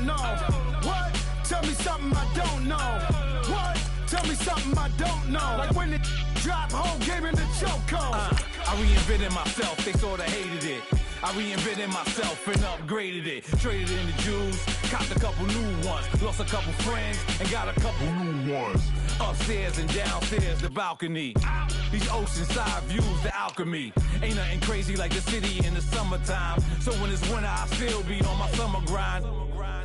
don't know. What? Tell me something I don't know. What? Tell me something I don't know. Like when it drop, whole game in the chokehold. I reinvented myself, they sorta hated it. I reinvented myself and upgraded it. Traded in the Jews, copped a couple new ones. Lost a couple friends and got a couple new ones. Upstairs and downstairs, the balcony. These oceanside views, the alchemy. Ain't nothing crazy like the city in the summertime. So when it's winter, I still be on my summer grind.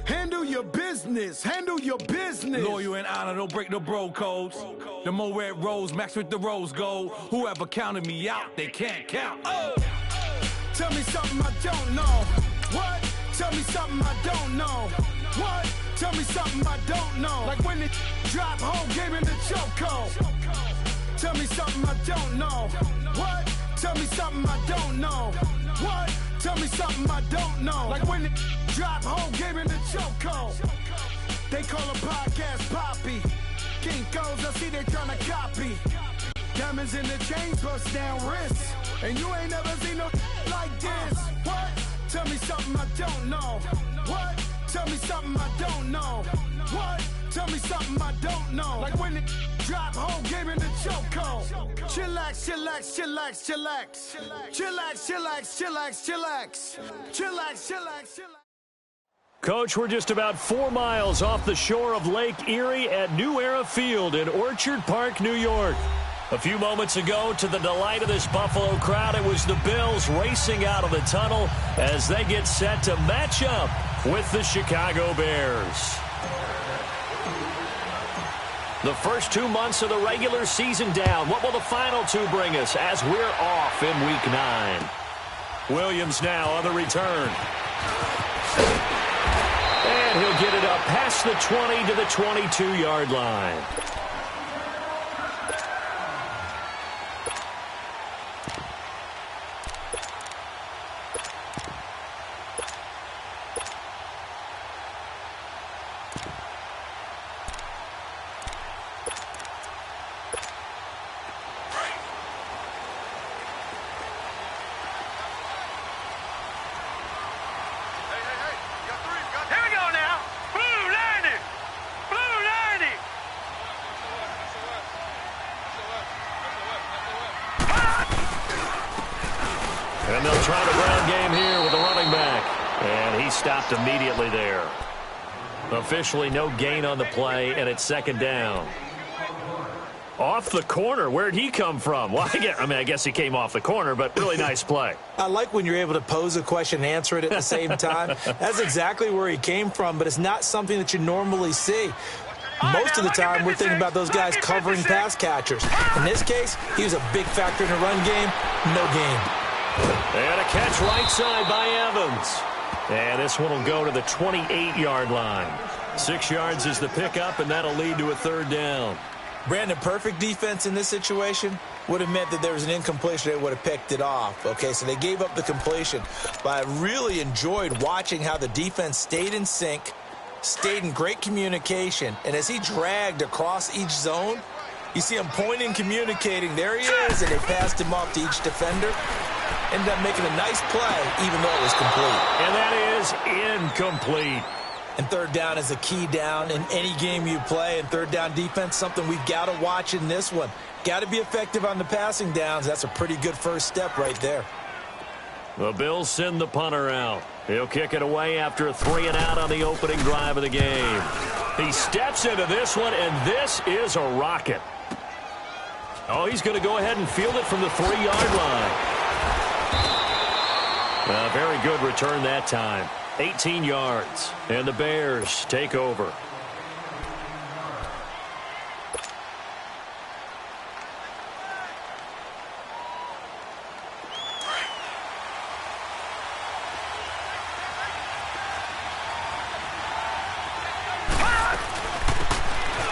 Handle your business, handle your business. Loyal and honor, don't break the bro codes. The more red rose, max with the rose gold. Whoever counted me out, they can't count. Oh! Tell me something I don't know. What? Tell me something I don't know. What? Tell me something I don't know. Like when it drop, whole game in the chokehold. Tell me something I don't know. What? Tell me something I don't know. What? Tell me something I don't know. Like when it drop, whole game in the chokehold. They call a podcast Poppy. Kinkos, I see they tryna copy. Diamonds in the chains, bust down wrists. And you ain't never seen no like this. What? Tell me something I don't know. What? Tell me something I don't know. What? Tell me something I don't know. Like when it drop, whole game in the chokehold. Chillax, chillax, chillax, chillax. Chillax, chillax, chillax, chillax. Chillax, chillax, chillax. Coach, we're just about 4 miles off the shore of Lake Erie at New Era Field in Orchard Park, New York. A few moments ago, to the delight of this Buffalo crowd, it was the Bills racing out of the tunnel as they get set to match up with the Chicago Bears. The first 2 months of the regular season down. What will the final 2 bring us as we're off in Week 9? Williams now on the return. And he'll get it up past the 20 to the 22-yard line. And they'll try the ground game here with the running back. And he stopped immediately there. Officially no gain on the play, and it's second down. Off the corner. Where'd he come from? Well, I guess he came off the corner, but really nice play. I like when you're able to pose a question and answer it at the same time. That's exactly where he came from, but it's not something that you normally see. Most of the time, we're thinking about those guys covering pass catchers. In this case, he was a big factor in the run game. No gain. And a catch right side by Evans. And this one will go to the 28-yard line. 6 yards is the pickup, and that'll lead to a third down. Brandon, perfect defense in this situation would have meant that there was an incompletion. They would have picked it off. Okay, so they gave up the completion. But I really enjoyed watching how the defense stayed in sync, stayed in great communication. And as he dragged across each zone, you see him pointing, communicating. There he is, and they passed him off to each defender. Ended up making a nice play, even though it was complete. And that is incomplete. And third down is a key down in any game you play. And third down defense, something we've got to watch in this one. Got to be effective on the passing downs. That's a pretty good first step right there. The Bills send the punter out. He'll kick it away after a 3-and-out on the opening drive of the game. He steps into this one, and this is a rocket. Oh, he's going to go ahead and field it from the 3-yard line. A very good return that time. 18 yards. And the Bears take over.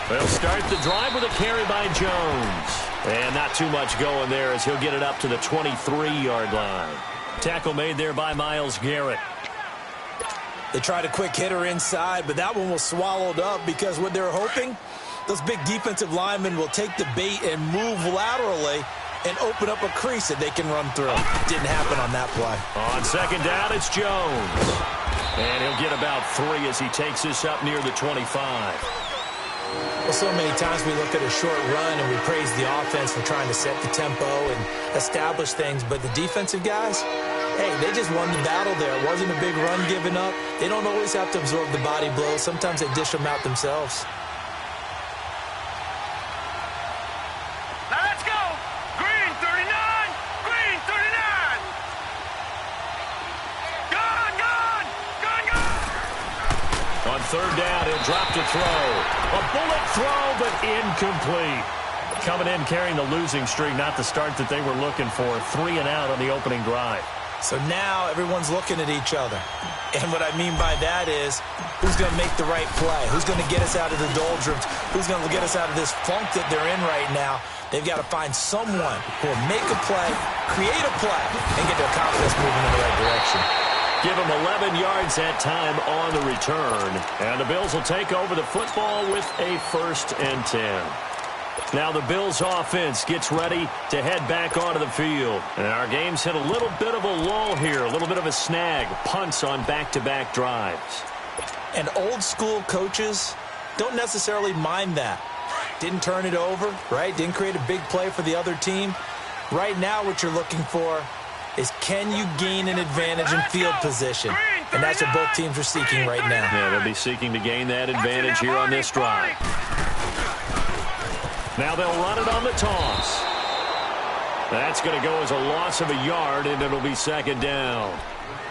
They'll start the drive with a carry by Jones. And not too much going there as he'll get it up to the 23-yard line. Tackle made there by Myles Garrett. They tried a quick hitter inside, but that one was swallowed up because what they're hoping, those big defensive linemen will take the bait and move laterally and open up a crease that they can run through. Didn't happen on that play. On second down, it's Jones. And he'll get about 3 as he takes this up near the 25. Well, so many times we look at a short run and we praise the offense for trying to set the tempo and establish things, but the defensive guys, hey, they just won the battle there. It wasn't a big run given up. They don't always have to absorb the body blows. Sometimes they dish them out themselves. Now let's go. Green 39. Green 39. Gone, gone, gone, gone. On third down, he'll drop to throw. A bullet throw, but incomplete. Coming in carrying the losing streak, not the start that they were looking for. 3 and out on the opening drive. So now everyone's looking at each other. And what I mean by that is, who's going to make the right play? Who's going to get us out of the doldrums? Who's going to get us out of this funk that they're in right now? They've got to find someone who will make a play, create a play, and get their confidence moving in the right direction. Give them 11 yards that time on the return. And the Bills will take over the football with a 1st and 10. Now the Bills offense gets ready to head back onto the field. And our game's hit a little bit of a lull here, a little bit of a snag. Punts on back-to-back drives. And old school coaches don't necessarily mind that. Didn't turn it over, right? Didn't create a big play for the other team. Right now what you're looking for is, can you gain an advantage in field position? And that's what both teams are seeking right now. Yeah, they'll be seeking to gain that advantage here on this drive. Now they'll run it on the toss. That's going to go as a loss of a yard, and it'll be 2nd down.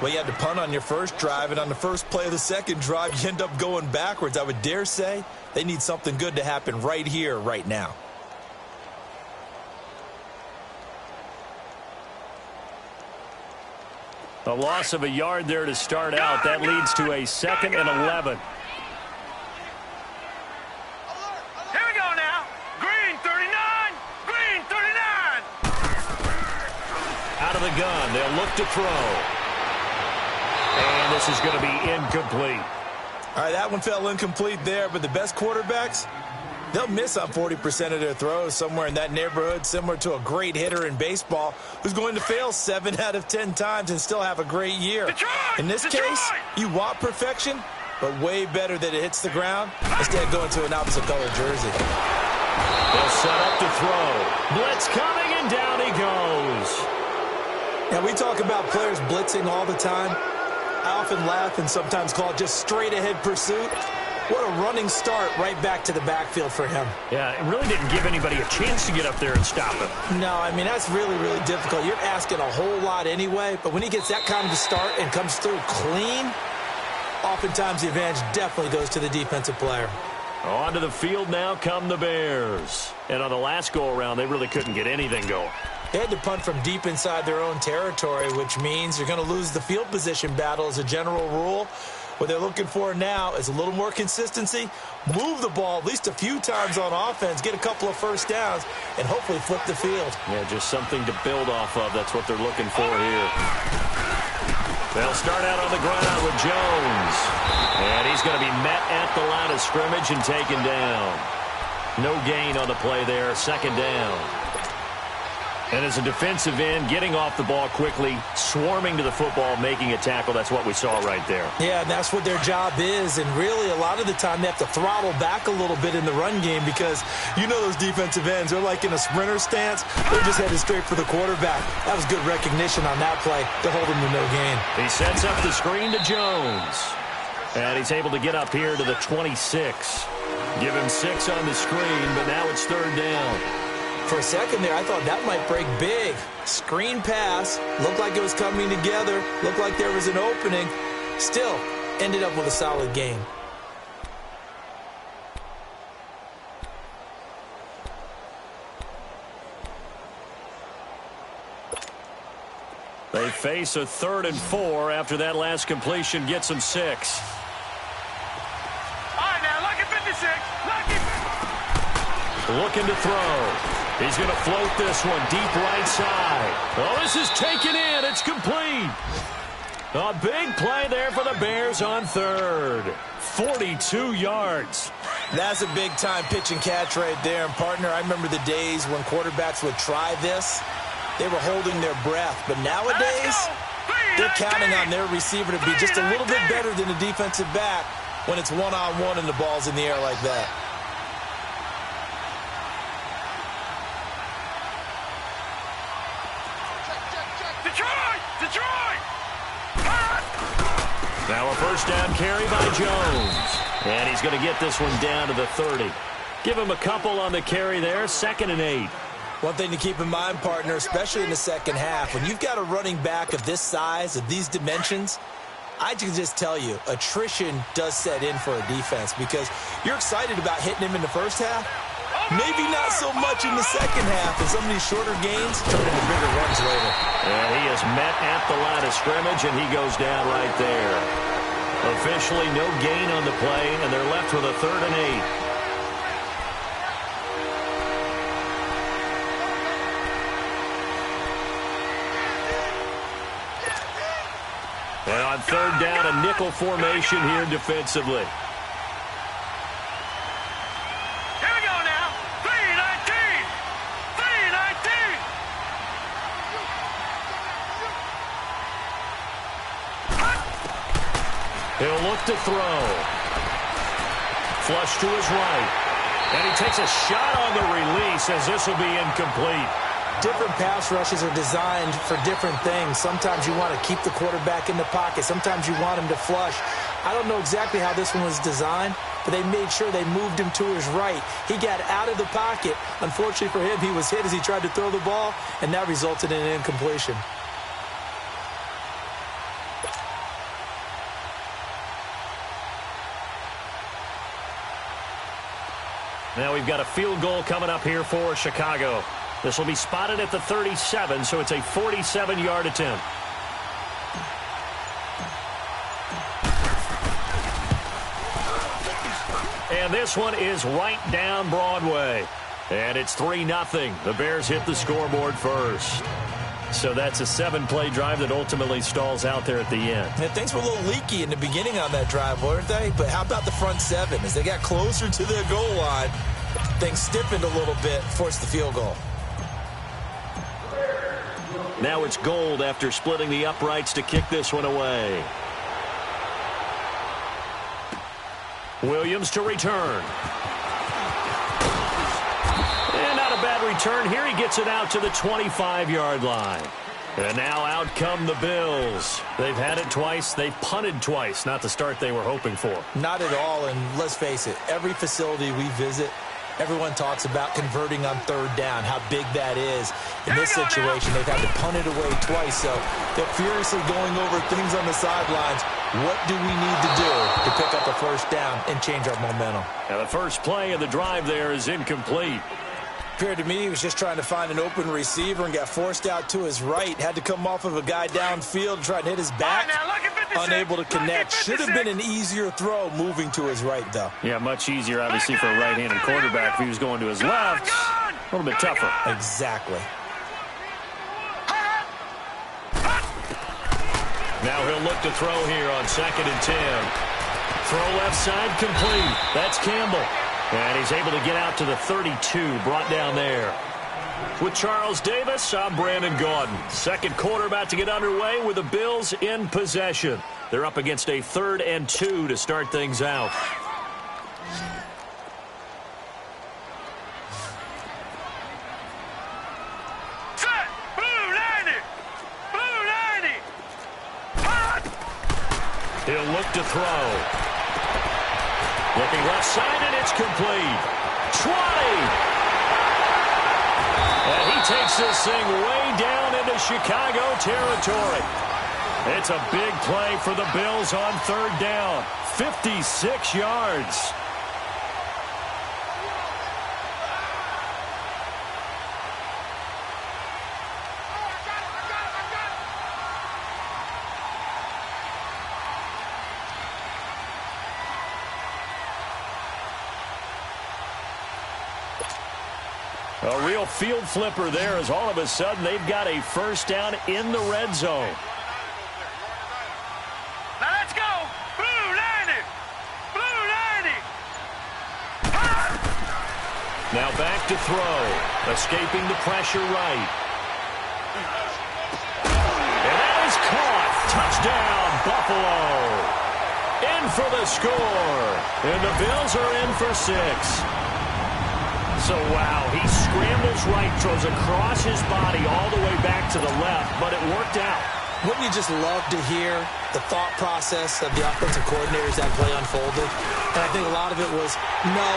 Well, you had to punt on your first drive, and on the first play of the second drive, you end up going backwards. I would dare say they need something good to happen right here, right now. A loss of a yard there to start out. That leads to a 2nd and 11. Here we go now. Green 39. Green 39. Out of the gun. They'll look to throw. And this is going to be incomplete. All right, that one fell incomplete there, but the best quarterbacks, they'll miss on 40% of their throws, somewhere in that neighborhood, similar to a great hitter in baseball who's going to fail 7 out of 10 times and still have a great year. In this case, you want perfection, but way better that it hits the ground instead of going to an opposite color jersey. They'll set up to throw. Blitz coming, and down he goes. Now, we talk about players blitzing all the time. I often laugh and sometimes call it just straight-ahead pursuit. What a running start right back to the backfield for him. Yeah, it really didn't give anybody a chance to get up there and stop him. No, I mean, that's really, really difficult. You're asking a whole lot anyway, but when he gets that kind of a start and comes through clean, oftentimes the advantage definitely goes to the defensive player. Onto the field now come the Bears. And on the last go-around, they really couldn't get anything going. They had to punt from deep inside their own territory, which means you're going to lose the field position battle as a general rule. What they're looking for now is a little more consistency, move the ball at least a few times on offense, get a couple of first downs, and hopefully flip the field. Yeah, just something to build off of. That's what they're looking for here. They'll start out on the ground with Jones. And he's going to be met at the line of scrimmage and taken down. No gain on the play there, 2nd down. And as a defensive end, getting off the ball quickly, swarming to the football, making a tackle, that's what we saw right there. Yeah, and that's what their job is. And really, a lot of the time, they have to throttle back a little bit in the run game because you know those defensive ends, they're like in a sprinter stance. They're just headed straight for the quarterback. That was good recognition on that play to hold him to no gain. He sets up the screen to Jones. And he's able to get up here to the 26. Give him 6 on the screen, but now it's 3rd down. For a second there, I thought that might break big. Screen pass, looked like it was coming together, looked like there was an opening. Still, ended up with a solid game. They face a 3rd and 4 after that last completion gets them 6. All right, now, lucky 56. Lucky. Looking to throw. He's going to float this one deep right side. Oh, this is taken in. It's complete. A big play there for the Bears on 3rd. 42 yards. That's a big-time pitch and catch right there. And, partner, I remember the days when quarterbacks would try this. They were holding their breath. But nowadays, They're counting on their receiver to be just a little bit better than the defensive back when it's one-on-one and the ball's in the air like that. Detroit! Now a first down carry by Jones. And he's going to get this one down to the 30. Give him a couple on the carry there, 2nd and 8. One thing to keep in mind, partner, especially in the second half, when you've got a running back of this size, of these dimensions, I can just tell you, attrition does set in for a defense because you're excited about hitting him in the first half. Maybe not so much in the second half, and some of these shorter gains turn into bigger runs later. And he is met at the line of scrimmage, and he goes down right there. Officially no gain on the play, and they're left with a 3rd and 8. And on 3rd down, a nickel formation here defensively. Here we go now. 3-19. 3-19. He'll look to throw. Flush to his right. And he takes a shot on the release as this will be incomplete. Different pass rushes are designed for different things. Sometimes you want to keep the quarterback in the pocket. Sometimes you want him to flush. I don't know exactly how this one was designed, but they made sure they moved him to his right. He got out of the pocket. Unfortunately for him, he was hit as he tried to throw the ball, and that resulted in an incompletion. Now we've got a field goal coming up here for Chicago. This will be spotted at the 37, so it's a 47-yard attempt. And this one is right down Broadway. And it's 3-0. The Bears hit the scoreboard first. So that's a 7-play drive that ultimately stalls out there at the end. And things were a little leaky in the beginning on that drive, weren't they? But how about the front 7? As they got closer to their goal line, things stiffened a little bit, forced the field goal. Now it's Gold after splitting the uprights to kick this one away. Williams to return. And not a bad return here. He gets it out to the 25-yard line. And now out come the Bills. They've had it twice. They've punted twice. Not the start they were hoping for. Not at all, and let's face it, every facility we visit, everyone talks about converting on 3rd down, how big that is. In this situation, they've had to punt it away twice, so they're furiously going over things on the sidelines. What do we need to do to pick up a first down and change our momentum? Now the first play of the drive there is incomplete. Appeared to me he was just trying to find an open receiver and got forced out to his right. Had to come off of a guy downfield, try and hit his back. Unable to connect. Should have been an easier throw moving to his right, though. Yeah, much easier, obviously, for a right-handed quarterback. If he was going to his left, a little bit tougher. Exactly. Now he'll look to throw here on 2nd and 10. Throw left side complete. That's Campbell. And he's able to get out to the 32, brought down there. With Charles Davis, I'm Brandon Gaudin. Second quarter about to get underway with the Bills in possession. They're up against a 3rd and 2 to start things out. Set! Blue 90! Blue 90! Hot! He'll look to throw. Looking left side, and it's complete. 20! And he takes this thing way down into Chicago territory. It's a big play for the Bills on 3rd down. 56 yards. A real field flipper there as all of a sudden they've got a first down in the red zone. Now let's go! Blue 90! Blue 90! Now back to throw. Escaping the pressure right. And that is caught. Buffalo in for the score. And the Bills are in for 6. So, wow, he scrambles right, throws across his body all the way back to the left, but it worked out. Wouldn't you just love to hear the thought process of the offensive coordinators that play unfolded? And I think a lot of it was, no.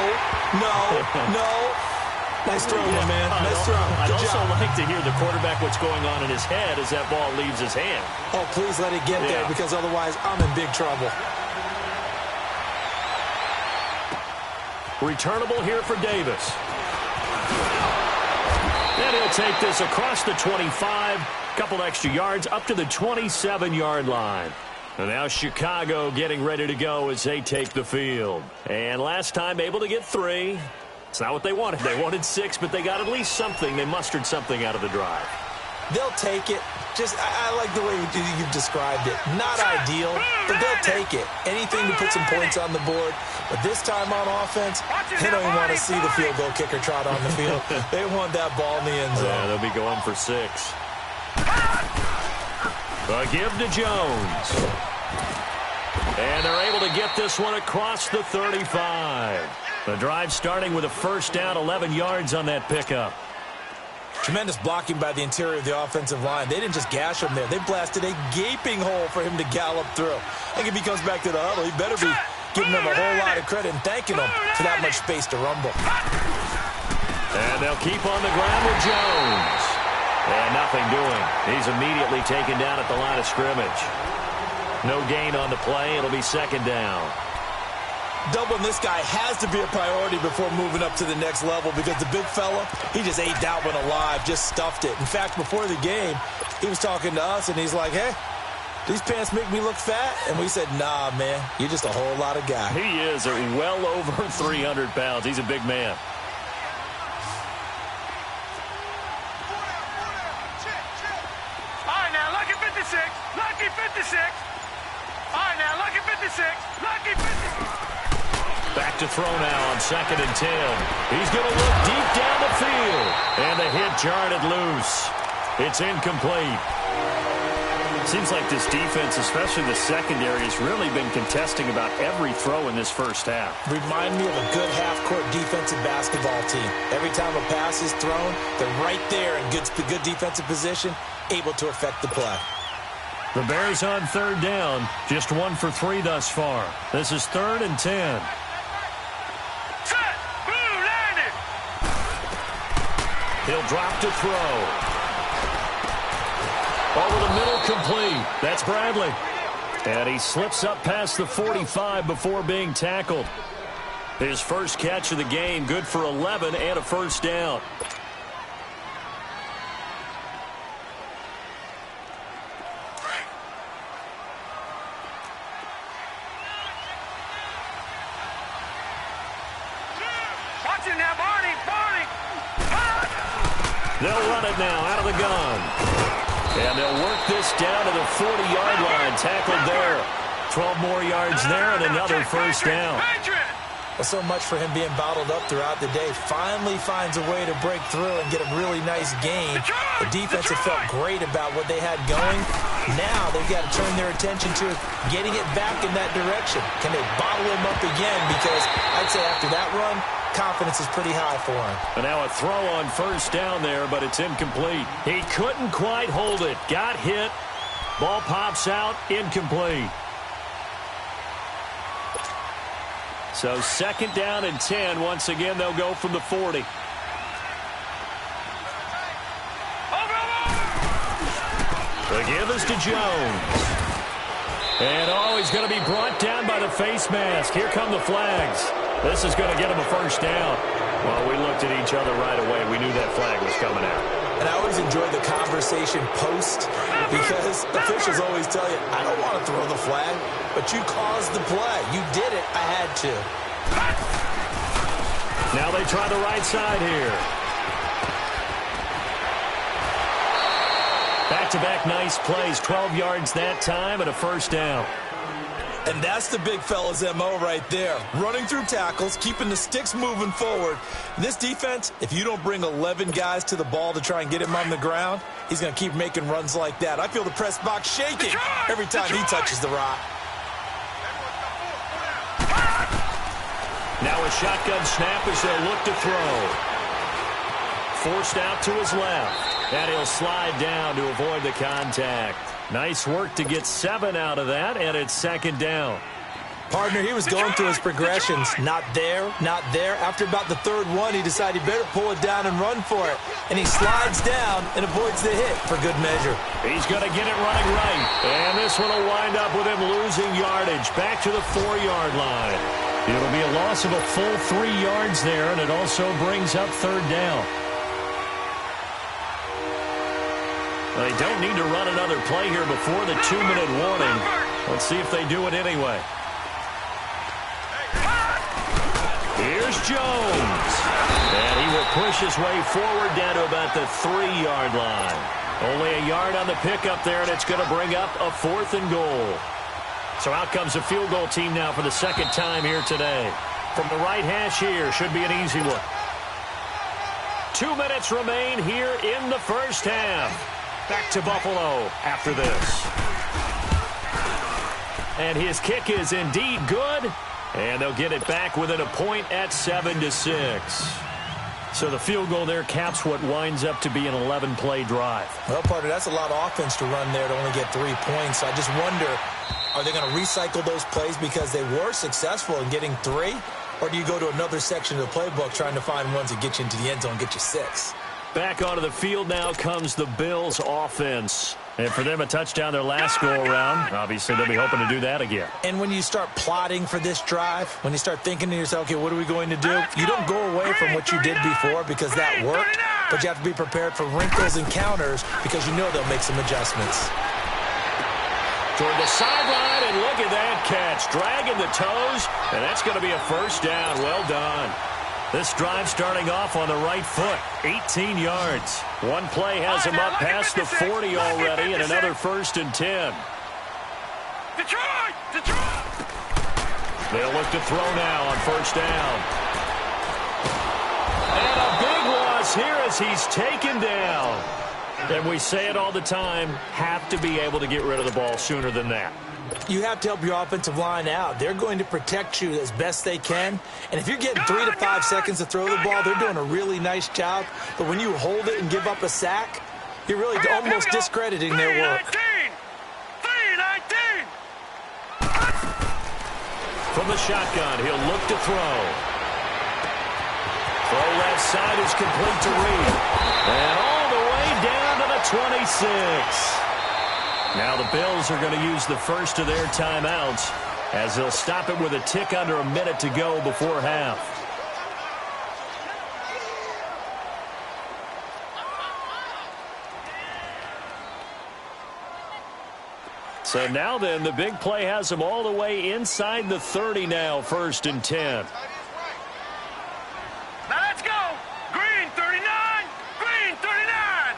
Nice throw, my man. Nice throw. I'd also like to hear the quarterback what's going on in his head as that ball leaves his hand. Oh, please let it get there, because otherwise I'm in big trouble. Returnable here for Davis. And he'll take this across the 25. Couple extra yards up to the 27-yard line. And now Chicago getting ready to go as they take the field. And last time able to get 3. It's not what they wanted. They wanted 6, but they got at least something. They mustered something out of the drive. They'll take it. I like the way you've described it. Not ideal, but they'll take it. Anything to put some points on the board. But this time on offense, they don't even want to see the field goal kicker trot on the field. They want that ball in the end zone. Yeah, they'll be going for 6. A give to Jones. And they're able to get this one across the 35. The drive starting with a first down, 11 yards on that pickup. Tremendous blocking by the interior of the offensive line. They didn't just gash him there. They blasted a gaping hole for him to gallop through. I think if he comes back to the huddle, he better be giving them a whole lot of credit and thanking them for that much space to rumble. And they'll keep on the ground with Jones. And nothing doing. He's immediately taken down at the line of scrimmage. No gain on the play. It'll be second down. Doubling this guy has to be a priority before moving up to the next level, because the big fella, he just ate that one alive, just stuffed it. In fact, before the game, he was talking to us, and he's like, hey, these pants make me look fat? And we said, nah, man, you're just a whole lot of guy. He is well over 300 pounds. He's a big man. All right, now, lucky 56. Lucky 56. All right, now, lucky 56. Lucky 56. Back to throw now on 2nd and 10. He's going to look deep down the field. And the hit jarred it loose. It's incomplete. Seems like this defense, especially the secondary, has really been contesting about every throw in this first half. Remind me of a good half-court defensive basketball team. Every time a pass is thrown, they're right there in good defensive position, able to affect the play. The Bears on 3rd down, just 1 for 3 thus far. This is 3rd and 10. He'll drop to throw. Over the middle, complete. That's Bradley. And he slips up past the 45 before being tackled. His first catch of the game, good for 11 and a first down. They'll run it now out of the gun. And they'll work this down to the 40-yard line. Tackled there. 12 more yards there and another first down. Well, so much for him being bottled up throughout the day. Finally finds a way to break through and get a really nice gain. The defense had felt great about what they had going. Now they've got to turn their attention to getting it back in that direction. Can they bottle him up again? Because I'd say after that run, confidence is pretty high for him. And now a throw on first down there, but it's incomplete. He couldn't quite hold it. Got hit. Ball pops out. Incomplete. So 2nd down and 10. Once again, they'll go from the 40. The give is to Jones. And he's going to be brought down by the face mask. Here come the flags. This is going to get him a first down. Well, we looked at each other right away. We knew that flag was coming out. And I always enjoy the conversation post, because officials always tell you, I don't want to throw the flag, but you caused the play. You did it. I had to. Now they try the right side here. Back-to-back nice plays. 12 yards that time and a first down. And that's the big fella's MO right there. Running through tackles, keeping the sticks moving forward. This defense, if you don't bring 11 guys to the ball to try and get him on the ground, he's going to keep making runs like that. I feel the press box shaking every time he touches the rock. Now a shotgun snap as they'll look to throw. Forced out to his left. And he'll slide down to avoid the contact. Nice work to get 7 out of that, and it's second down. Partner, he was going through his progressions. Not there, not there. After about the third one, he decided he better pull it down and run for it. And he slides down and avoids the hit for good measure. He's going to get it running right. And this one will wind up with him losing yardage back to the 4-yard line. It'll be a loss of a full 3 yards there, and it also brings up third down. They don't need to run another play here before the 2-minute warning. Let's see if they do it anyway. Here's Jones. And he will push his way forward down to about the 3-yard line. Only a yard on the pickup there, and it's going to bring up a 4th and goal. So out comes a field goal team now for the second time here today. From the right hash here, should be an easy one. 2 minutes remain here in the first half. Back to Buffalo after this. And his kick is indeed good. And they'll get it back within a point at 7-6. So the field goal there caps what winds up to be an 11-play drive. Well, partner, that's a lot of offense to run there to only get 3 points. I just wonder, are they going to recycle those plays because they were successful in getting 3? Or do you go to another section of the playbook trying to find ones that get you into the end zone and get you 6? Back onto the field now comes the Bills offense. And for them, a touchdown their last go-around. Obviously, they'll be hoping to do that again. And when you start plotting for this drive, when you start thinking to yourself, okay, what are we going to do? You don't go away from what you did before because that worked, but you have to be prepared for wrinkles and counters because you know they'll make some adjustments. Toward the sideline, and look at that catch. Dragging the toes, and that's going to be a first down. Well done. This drive starting off on the right foot, 18 yards. One play has him up past the 40 already, and another 1st and 10. Detroit! They'll look to throw now on first down. And a big loss here as he's taken down. And we say it all the time, have to be able to get rid of the ball sooner than that. You have to help your offensive line out. They're going to protect you as best they can. And if you're getting 3 to 5 seconds to throw the ball, they're doing a really nice job. But when you hold it and give up a sack, you're really almost discrediting their work. 3-19. From the shotgun, he'll look to throw. Throw left side is complete to Reed. And all the way down to the 26. Now the Bills are going to use the first of their timeouts as they'll stop it with a tick under a minute to go before half. So now then, the big play has them all the way inside the 30 now, 1st and 10. Now let's go. Green 39. Green 39.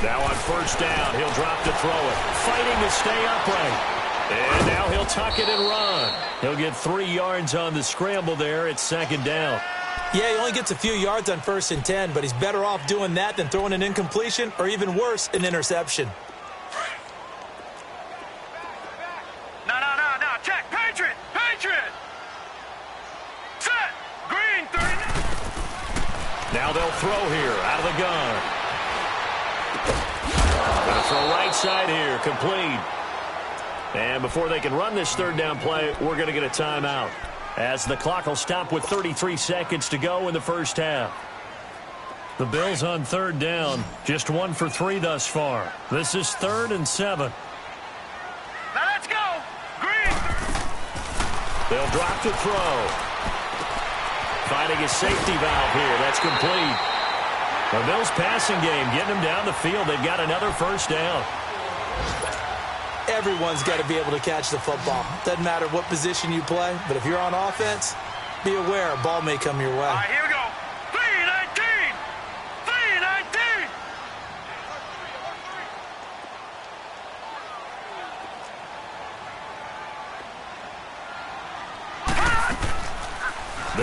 Now on first down, he'll drop to throw it. Fighting to stay upright. And now he'll tuck it and run. He'll get 3 yards on the scramble there. It's second down. Yeah, he only gets a few yards on 1st and 10, but he's better off doing that than throwing an incompletion or even worse, an interception. No. Check. Patriot. Set. Green 39. Now they'll throw here out of the gun. Gonna throw right side here, complete. And before they can run this third down play, we're going to get a timeout, as the clock will stop with 33 seconds to go in the first half. The Bills on third down, just 1 for 3 thus far. This is 3rd and 7. Now let's go. Green. They'll drop to throw. Finding a safety valve here. That's complete. The Bills passing game, getting them down the field. They've got another first down. Everyone's got to be able to catch the football. Doesn't matter what position you play, but if you're on offense, be aware a ball may come your way. All right, here we go. 3-19.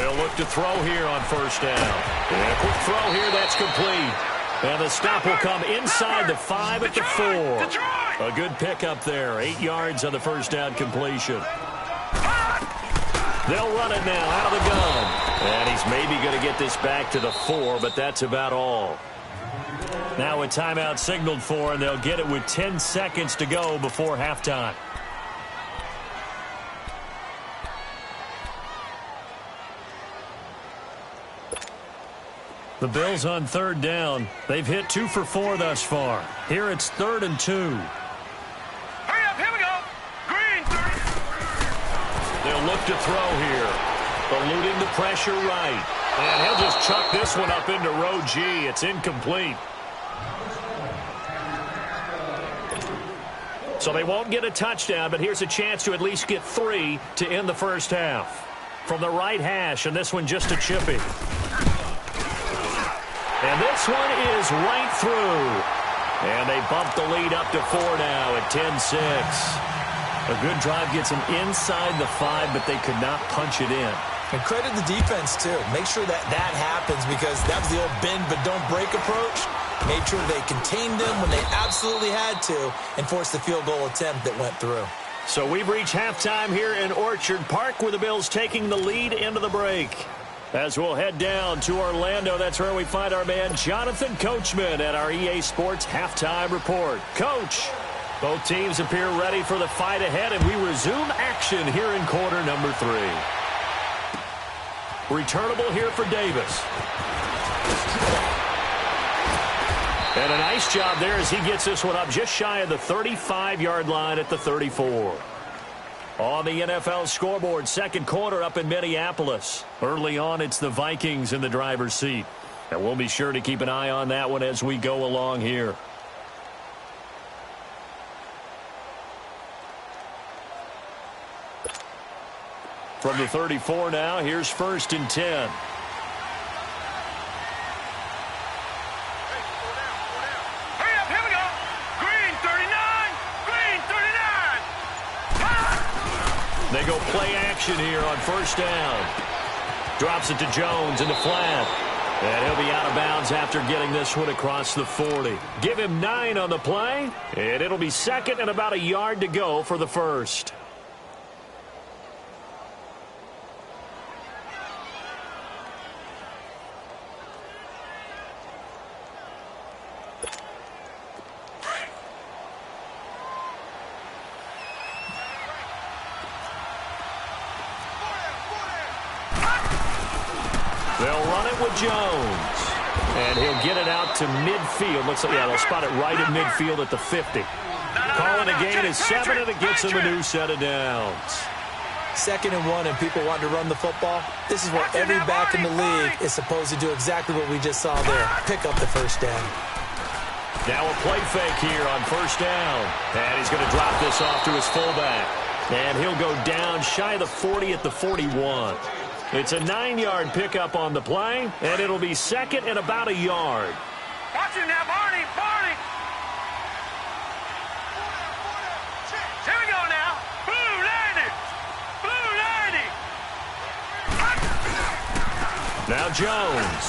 They'll look to throw here on first down. And a quick throw here, that's complete. And the stop will come inside the 5 at the 4. A good pickup there. 8 yards on the first down completion. They'll run it now out of the gun. And he's maybe going to get this back to the 4, but that's about all. Now a timeout signaled for, and they'll get it with 10 seconds to go before halftime. The Bills on third down. They've hit 2 for 4 thus far. Here it's 3rd and 2. Hurry up, here we go. Green. They'll look to throw here. Eluding the pressure right. And he'll just chuck this one up into row G. It's incomplete. So they won't get a touchdown, but here's a chance to at least get 3 to end the first half. From the right hash, and this one just a chippy. And this one is right through. And they bump the lead up to 4 now at 10-6. A good drive gets them inside the 5, but they could not punch it in. And credit the defense, too. Make sure that happens, because that was the old bend but don't break approach. Made sure they contained them when they absolutely had to and forced the field goal attempt that went through. So we've reached halftime here in Orchard Park, with the Bills taking the lead into the break. As we'll head down to Orlando, that's where we find our man Jonathan Coachman at our EA Sports Halftime Report. Coach, both teams appear ready for the fight ahead, and we resume action here in quarter number 3. Returnable here for Davis. And a nice job there as he gets this one up just shy of the 35-yard line at the 34. On the NFL scoreboard, second quarter up in Minneapolis. Early on, it's the Vikings in the driver's seat. And we'll be sure to keep an eye on that one as we go along here. From the 34 now, here's 1st and 10. They go play action here on first down. Drops it to Jones in the flat. And he'll be out of bounds after getting this one across the 40. Give him 9 on the play. And it'll be 2nd and about a yard to go for the first. Jones. And he'll get it out to midfield. Looks like, yeah, they'll spot it right at midfield at the 50. Calling a gain is 7, and it gets him a new set of downs. 2nd and 1, and people want to run the football. This is what every back in the league is supposed to do, exactly what we just saw there. Pick up the first down. Now a play fake here on first down. And he's going to drop this off to his fullback. And he'll go down shy of the 40 at the 41. It's a 9-yard pickup on the play, and it'll be 2nd and about a yard. Watch it now, Barney, Barney. Here we go now. Blue lady. Blue lady. Now Jones.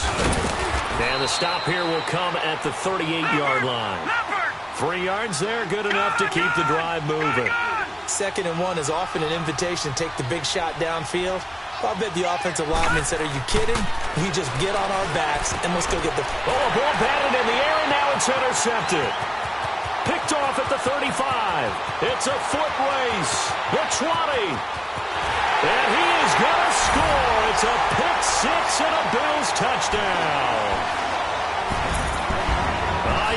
And the stop here will come at the 38-yard line. 3 yards there, good enough to keep the drive moving. 2nd and 1 is often an invitation to take the big shot downfield. I bet the offensive lineman said, are you kidding? We just get on our backs, and let's go get the... Oh, a ball batted in the air, and now it's intercepted. Picked off at the 35. It's a foot race. The 20. And he is going to score. It's a pick 6 and a Bills touchdown.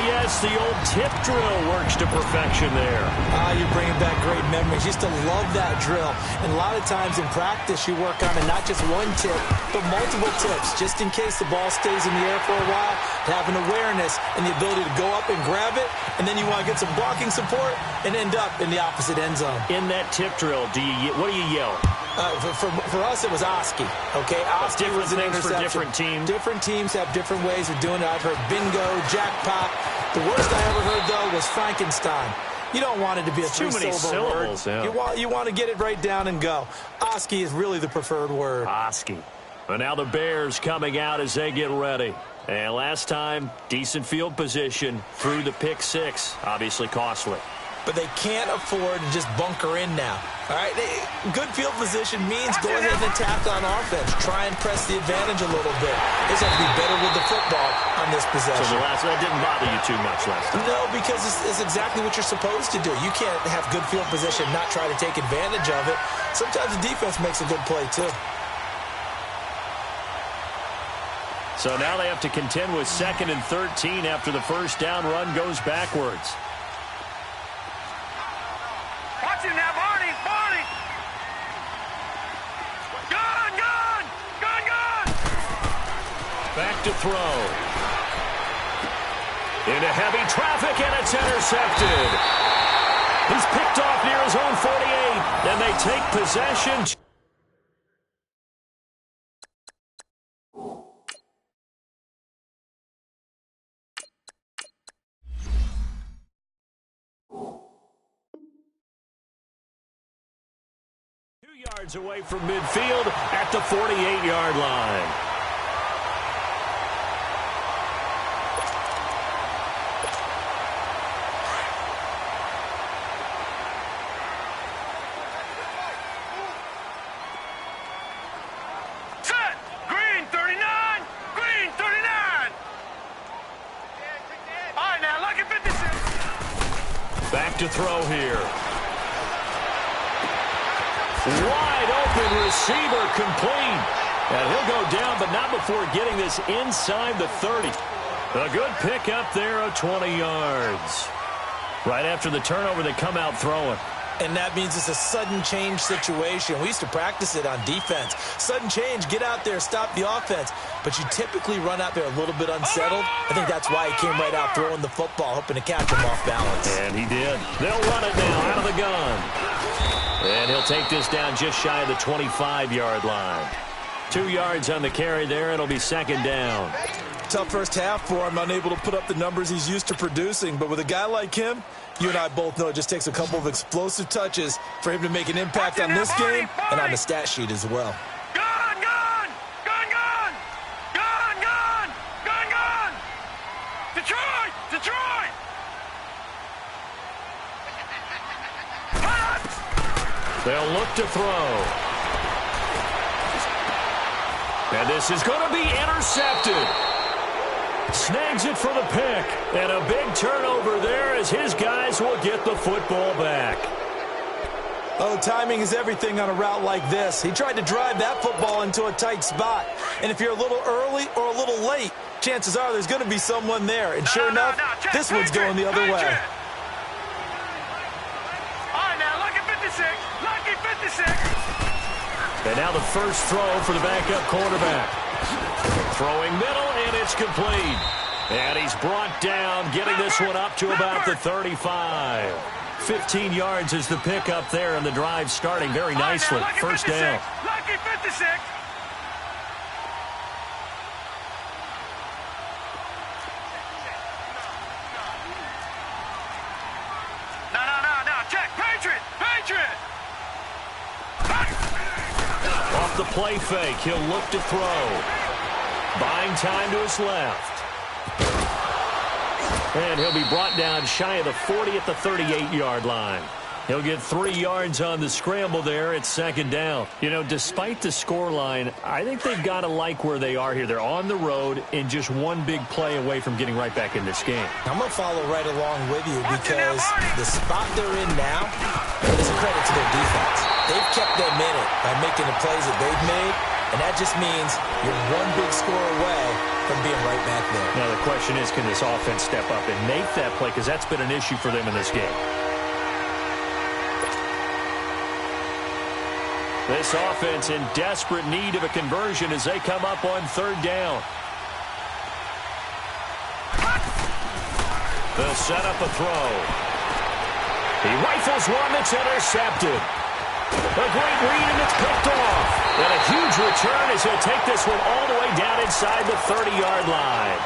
Yes, the old tip drill works to perfection there. You're bringing back great memories. Used to love that drill. And a lot of times in practice, you work on it, not just one tip, but multiple tips, just in case the ball stays in the air for a while, to have an awareness and the ability to go up and grab it, and then you want to get some blocking support and end up in the opposite end zone. In that tip drill, what do you yell? For us, it was Oski. Okay, Oski was an interception. For different teams. Different teams have different ways of doing it. I've heard bingo, jackpot. The worst I ever heard, though, was Frankenstein. You don't want it to be a three-syllable word. Yeah. You want to get it right down and go. Oski is really the preferred word. Oski. And now the Bears coming out as they get ready. And last time, decent field position through the pick six. Obviously costly. But they can't afford to just bunker in now. All right, good field position means go ahead and attack on offense. Try and press the advantage a little bit. They just have to be better with the football on this possession. So that didn't bother you too much last time? No, because it's exactly what you're supposed to do. You can't have good field position, not try to take advantage of it. Sometimes the defense makes a good play, too. So now they have to contend with 2nd and 13 after the first down run goes backwards. Watch him now, Barney! Gun! Back to throw. Into heavy traffic, and it's intercepted. He's picked off near his own 48, and they take possession. Yards away from midfield at the 48-yard line. Set! Green 39! Green 39! All right, now, lucky 56. Back to throw here. Wide open receiver complete. And he'll go down, but not before getting this inside the 30. A good pickup there of 20 yards. Right after the turnover, they come out throwing. And that means it's a sudden change situation. We used to practice it on defense. Sudden change, get out there, stop the offense. But you typically run out there a little bit unsettled. I think that's why he came right out throwing the football, hoping to catch him off balance. And he did. They'll run it now out of the gun. And he'll take this down just shy of the 25-yard line. 2 yards on the carry there. It'll be 2nd down. Tough first half for him, unable to put up the numbers he's used to producing. But with a guy like him, you and I both know it just takes a couple of explosive touches for him to make an impact on this game and on the stat sheet as well. Gun! Detroit! They'll look to throw. And this is going to be intercepted. Snags it for the pick. And a big turnover there as his guys will get the football back. Oh, timing is everything on a route like this. He tried to drive that football into a tight spot. And if you're a little early or a little late, chances are there's going to be someone there. And sure enough, this one's going the other way. All right, now, lucky 56. Lucky 56. And now the first throw for the backup quarterback. Throwing middle, and it's complete. And he's brought down, getting this one up to about the 35. 15 yards is the pickup there, and the drive starting very nicely. First down. Lucky 56. No. Check. Patriot. Off the play fake, he'll look to throw. Buying time to his left. And he'll be brought down shy of the 40 at the 38-yard line. He'll get 3 yards on the scramble there at 2nd down. You know, despite the scoreline, I think they've got to like where they are here. They're on the road and just one big play away from getting right back in this game. I'm going to follow right along with you because the spot they're in now is a credit to their defense. They've kept them in it by making the plays that they've made, and that just means you're one big score away from being right back there. Now the question is, can this offense step up and make that play? Because that's been an issue for them in this game. This offense in desperate need of a conversion as they come up on 3rd down. They'll set up a throw. He rifles one that's intercepted. A great read, and it's picked off. And a huge return as he'll take this one all the way down inside the 30-yard line.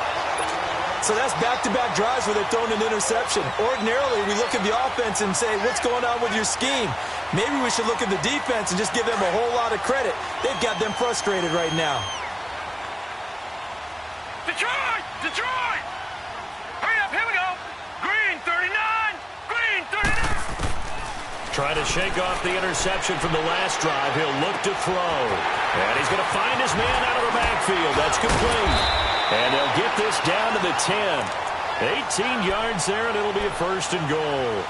So that's back-to-back drives where they've thrown an interception. Ordinarily, we look at the offense and say, what's going on with your scheme? Maybe we should look at the defense and just give them a whole lot of credit. They've got them frustrated right now. Detroit! Detroit! Hurry up, here we go. Green 39! Green 39! Trying to shake off the interception from the last drive. He'll look to throw. And he's going to find his man out of the backfield. That's complete. And they'll get this down to the 10. 18 yards there, and it'll be a 1st and goal.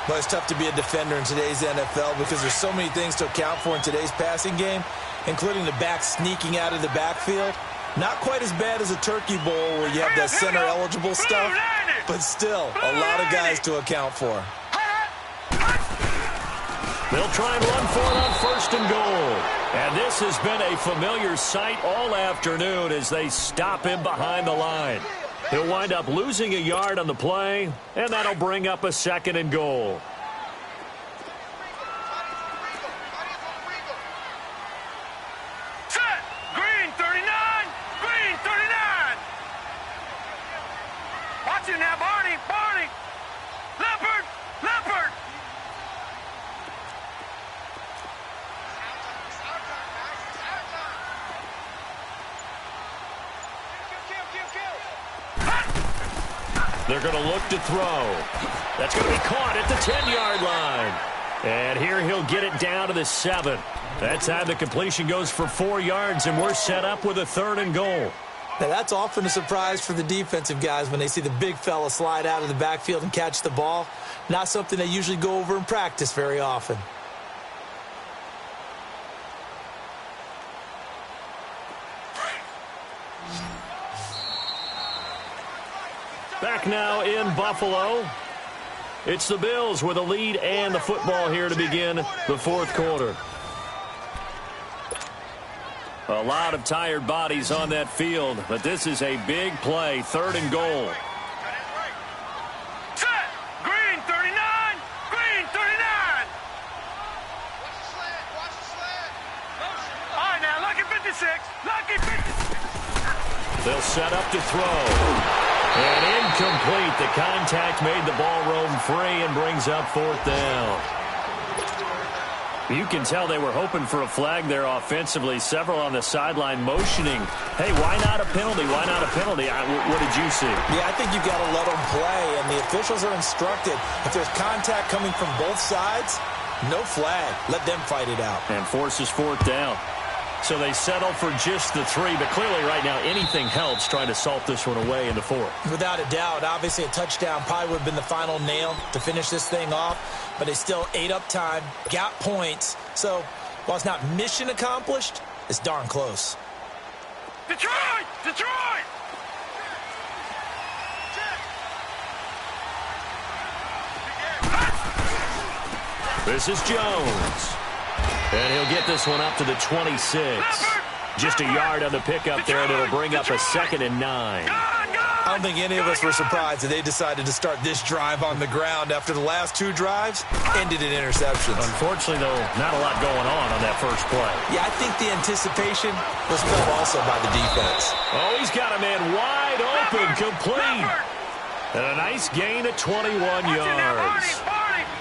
Well, it's tough to be a defender in today's NFL because there's so many things to account for in today's passing game, including the back sneaking out of the backfield. Not quite as bad as a turkey bowl where you have that center-eligible stuff, but still a lot of guys to account for. They'll try and run for it on 1st and goal. And this has been a familiar sight all afternoon as they stop him behind the line. He'll wind up losing a yard on the play, and that'll bring up a 2nd and goal. Set! Green 39! Green 39! Watch it now, Barney! Barney! Leopard! Leopard! They're going to look to throw. That's going to be caught at the 10-yard line. And here he'll get it down to the 7. That time the completion goes for 4 yards, and we're set up with a 3rd and goal. Now, that's often a surprise for the defensive guys when they see the big fella slide out of the backfield and catch the ball. Not something they usually go over in practice very often. Back now in Buffalo. It's the Bills with a lead and the football here to begin the 4th quarter. A lot of tired bodies on that field, but this is a big play, 3rd and goal. Set! Green 39! Green 39! All right, now, lucky 56. Lucky 56. They'll set up to throw. And incomplete. The contact made the ball roam free and brings up 4th down. You can tell they were hoping for a flag there offensively. Several on the sideline motioning. Hey, why not a penalty? Why not a penalty? What did you see? Yeah, I think you've got to let them play, and the officials are instructed. If there's contact coming from both sides, no flag. Let them fight it out. And forces 4th down. So they settle for just the 3, but clearly right now anything helps trying to salt this one away in the 4th. Without a doubt, obviously a touchdown probably would have been the final nail to finish this thing off, but they still ate up time, got points. So while it's not mission accomplished, it's darn close. Detroit! Detroit! This is Jones. And he'll get this one up to the 26. Just a yard on the pickup there, and it'll bring up a 2nd and 9. I don't think any of us were surprised that they decided to start this drive on the ground after the last 2 drives ended in interceptions. Unfortunately, though, not a lot going on that first play. Yeah, I think the anticipation was felt also by the defense. Oh, he's got a man wide open, complete. And a nice gain of 21 yards.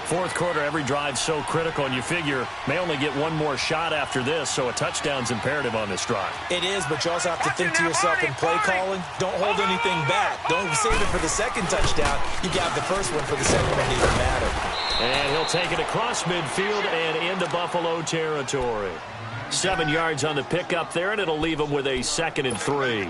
4th quarter, every drive so critical, and you figure may only get one more shot after this, so a touchdown's imperative on this drive. It is, but you also have to think to yourself in play calling, don't hold anything back. Don't save it for the 2nd touchdown. You got the first one for the 2nd one, it doesn't matter. And he'll take it across midfield and into Buffalo territory. 7 yards on the pickup there, and it'll leave him with a 2nd and 3.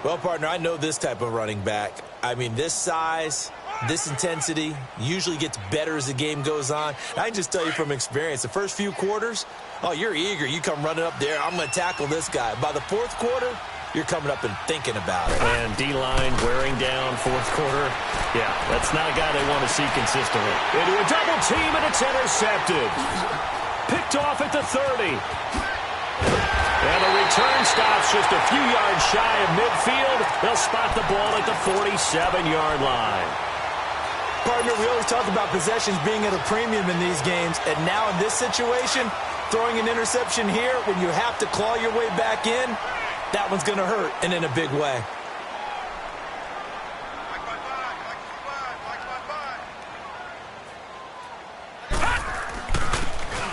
Well, partner, I know this type of running back. I mean, this size, this intensity usually gets better as the game goes on. I can just tell you from experience, the first few quarters, oh, you're eager. You come running up there, I'm going to tackle this guy. By the 4th quarter, you're coming up and thinking about it. And D-line wearing down 4th quarter. Yeah, that's not a guy they want to see consistently. Into a double team, and it's intercepted. Picked off at the 30. And the return stops just a few yards shy of midfield. They'll spot the ball at the 47-yard line. Partner, we always talk about possessions being at a premium in these games, and now in this situation, throwing an interception here when you have to claw your way back in, that one's going to hurt, and in a big way.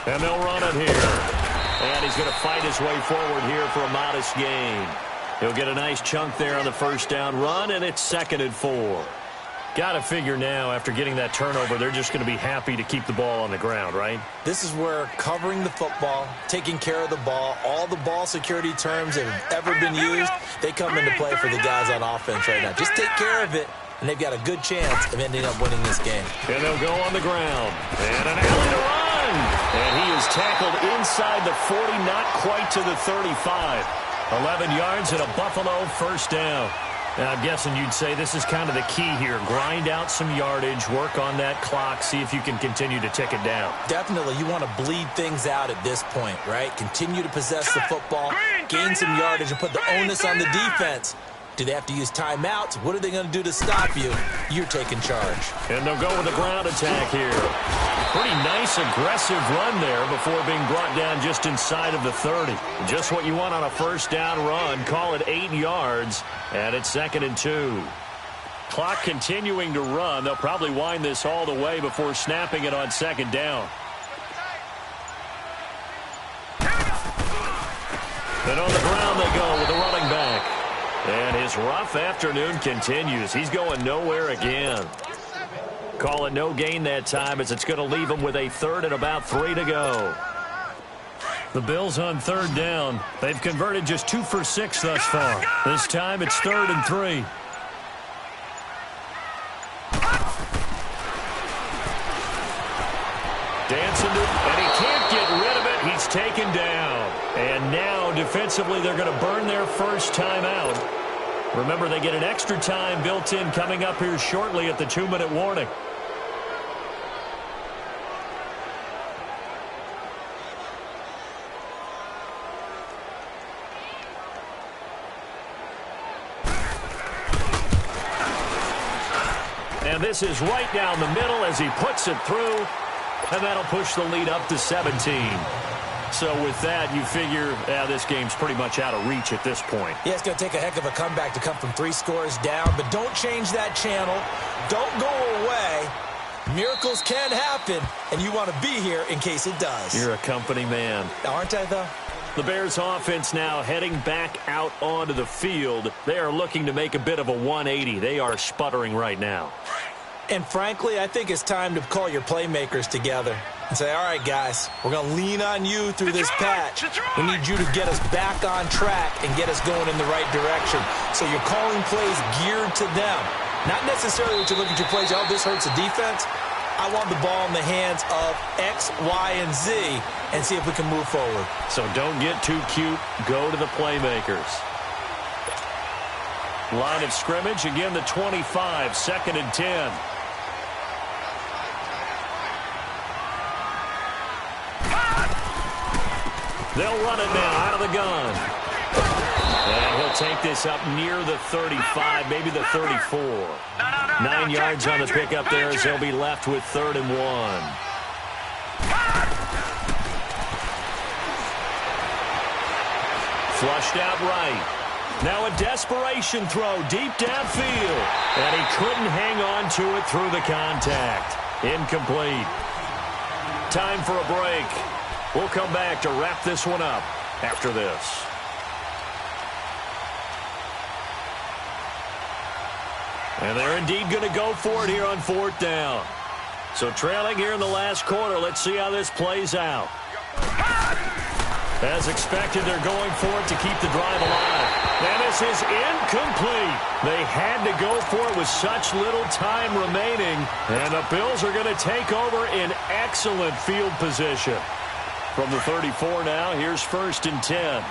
And they'll run it here. And he's going to fight his way forward here for a modest gain. He'll get a nice chunk there on the first down run, and it's 2nd and 4. Got to figure now, after getting that turnover, they're just going to be happy to keep the ball on the ground, right? This is where covering the football, taking care of the ball, all the ball security terms that have ever been used, they come into play for the guys on offense right now. Just take care of it, and they've got a good chance of ending up winning this game. And they'll go on the ground. And an alley to run. And he is tackled inside the 40, not quite to the 35. 11 yards and a Buffalo first down. And I'm guessing you'd say this is kind of the key here. Grind out some yardage, work on that clock, see if you can continue to tick it down. Definitely. You want to bleed things out at this point, right? Continue to possess the football, gain some yardage, and put the onus on the defense. Do they have to use timeouts? What are they going to do to stop you? You're taking charge. And they'll go with a ground attack here. Pretty nice, aggressive run there before being brought down just inside of the 30. Just what you want on a first down run. Call it 8 yards, and it's 2nd and 2. Clock continuing to run. They'll probably wind this all the way before snapping it on 2nd down. And on the ground they go with the running back. And his rough afternoon continues. He's going nowhere again. Call it no gain that time as it's going to leave him with a 3rd and about 3 to go. The Bills on 3rd down. They've converted just 2 for 6 thus far. This time it's 3rd and 3. Dancing to, and he can't get rid of it. He's taken down. And now defensively they're going to burn their first time out. Remember, they get an extra time built in coming up here shortly at the 2-minute warning. And this is right down the middle as he puts it through. And that'll push the lead up to 17. So with that, you figure this game's pretty much out of reach at this point. Yeah, it's going to take a heck of a comeback to come from 3 scores down. But don't change that channel. Don't go away. Miracles can happen, and you want to be here in case it does. You're a company man. Aren't I, though? The Bears offense now heading back out onto the field. They are looking to make a bit of a 180. They are sputtering right now. And frankly, I think it's time to call your playmakers together and say, all right, guys, we're going to lean on you through this patch. We need you to get us back on track and get us going in the right direction. So you're calling plays geared to them. Not necessarily what you look at your plays, oh, this hurts the defense. I want the ball in the hands of X, Y, and Z and see if we can move forward. So don't get too cute. Go to the playmakers. Line of scrimmage, again, the 25, 2nd and 10. They'll run it now out of the gun. And he'll take this up near the 35, maybe the 34. 9 yards on the pickup there as they'll be left with 3rd and 1. Flushed out right. Now a desperation throw deep downfield. And he couldn't hang on to it through the contact. Incomplete. Time for a break. We'll come back to wrap this one up after this. And they're indeed going to go for it here on 4th down. So trailing here in the last quarter, let's see how this plays out. As expected, they're going for it to keep the drive alive. And this is incomplete. They had to go for it with such little time remaining. And the Bills are going to take over in excellent field position. From the 34 now, here's 1st and 10.